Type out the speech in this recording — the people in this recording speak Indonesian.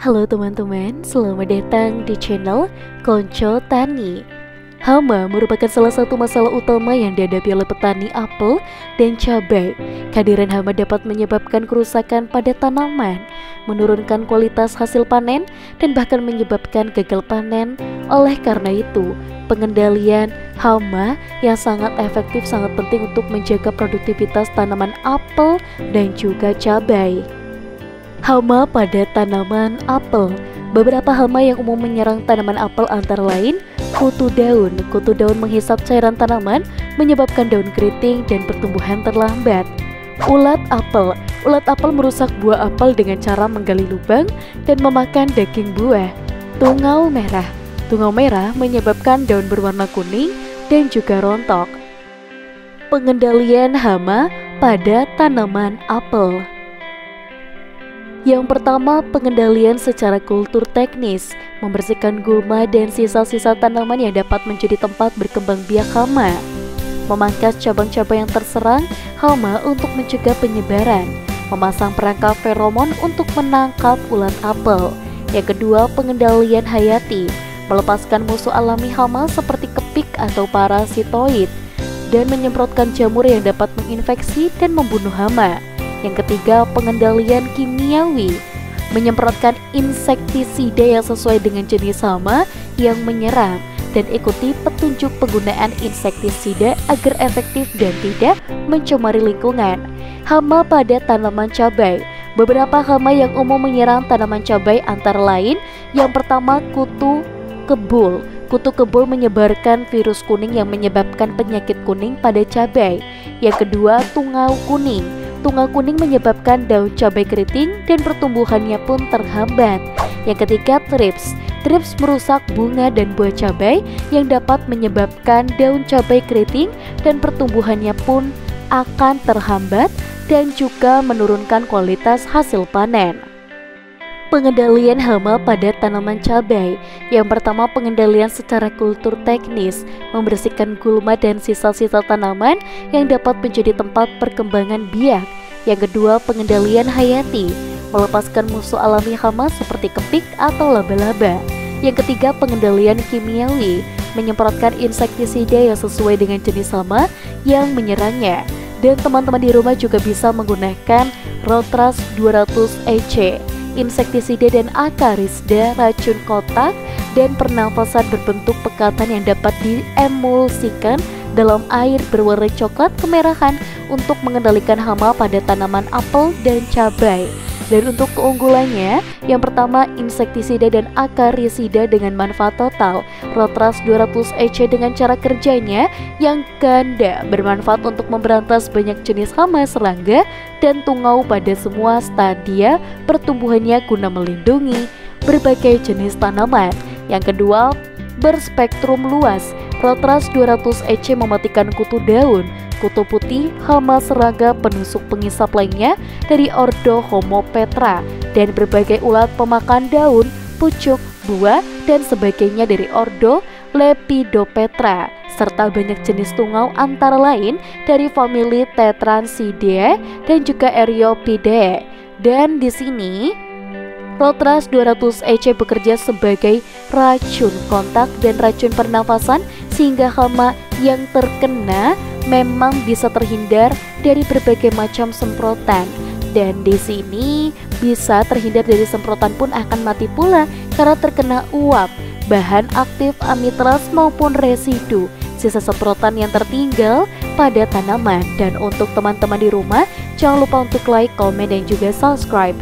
Halo teman-teman, selamat datang di channel Konco Tani. Hama merupakan salah satu masalah utama yang dihadapi oleh petani apel dan cabai. Kehadiran hama dapat menyebabkan kerusakan pada tanaman, menurunkan kualitas hasil panen, dan bahkan menyebabkan gagal panen. Oleh karena itu, pengendalian hama yang sangat efektif sangat penting untuk menjaga produktivitas tanaman apel dan juga cabai. Hama pada tanaman apel. Beberapa hama yang umum menyerang tanaman apel antara lain kutu daun. Kutu daun menghisap cairan tanaman, menyebabkan daun keriting dan pertumbuhan terlambat. Ulat apel. Ulat apel merusak buah apel dengan cara menggali lubang dan memakan daging buah. Tungau merah. Tungau merah menyebabkan daun berwarna kuning dan juga rontok. Pengendalian hama pada tanaman apel. Yang pertama, pengendalian secara kultur teknis, membersihkan gulma dan sisa-sisa tanaman yang dapat menjadi tempat berkembang biak hama. Memangkas cabang-cabang yang terserang hama untuk mencegah penyebaran. Memasang perangkap feromon untuk menangkap ulat apel. Yang kedua, pengendalian hayati, melepaskan musuh alami hama seperti kepik atau parasitoid, dan menyemprotkan jamur yang dapat menginfeksi dan membunuh hama. Yang ketiga, pengendalian kimiawi, menyemprotkan insektisida yang sesuai dengan jenis hama yang menyerang, dan ikuti petunjuk penggunaan insektisida agar efektif dan tidak mencemari lingkungan. Hama pada tanaman cabai. Beberapa hama yang umum menyerang tanaman cabai antara lain, yang pertama kutu kebul. Kutu kebul menyebarkan virus kuning yang menyebabkan penyakit kuning pada cabai. Yang kedua, tungau kuning. Tungau kuning menyebabkan daun cabai keriting dan pertumbuhannya pun terhambat. Yang ketiga, thrips. Thrips merusak bunga dan buah cabai yang dapat menyebabkan daun cabai keriting dan pertumbuhannya pun akan terhambat dan juga menurunkan kualitas hasil panen. Pengendalian hama pada tanaman cabai. Yang pertama, pengendalian secara kultur teknis, membersihkan gulma dan sisa-sisa tanaman yang dapat menjadi tempat perkembangan biak. Yang kedua, pengendalian hayati, melepaskan musuh alami hama seperti kepik atau laba-laba. Yang ketiga, pengendalian kimiawi, menyemprotkan insektisida yang sesuai dengan jenis hama yang menyerangnya. Dan teman-teman di rumah juga bisa menggunakan Rotras 200 EC, insektisida dan akarisida racun kotak dan pernafasan berbentuk pekatan yang dapat diemulsikan dalam air berwarna coklat kemerahan untuk mengendalikan hama pada tanaman apel dan cabai. Dan untuk keunggulannya, yang pertama, insektisida dan akarisida dengan manfaat total. Rotras 200 EC dengan cara kerjanya yang ganda, bermanfaat untuk memberantas banyak jenis hama, serangga, dan tungau pada semua stadia pertumbuhannya guna melindungi berbagai jenis tanaman. Yang kedua, berspektrum luas. Rotras 200 EC mematikan kutu daun, kutu putih, hama, serangga, penusuk pengisap lainnya dari ordo Homopetra, dan berbagai ulat pemakan daun, pucuk, buah, dan sebagainya dari ordo Lepidopetra, serta banyak jenis tungau antara lain dari famili Tetransidae dan juga Eriopidae. Dan di sini Rotras 200 EC bekerja sebagai racun kontak dan racun pernafasan sehingga hama yang terkena memang bisa terhindar dari berbagai macam semprotan. Dan di sini bisa terhindar dari semprotan pun akan mati pula karena terkena uap, bahan aktif amitraz maupun residu sisa semprotan yang tertinggal pada tanaman. Dan untuk teman-teman di rumah, jangan lupa untuk like, komen, dan juga subscribe.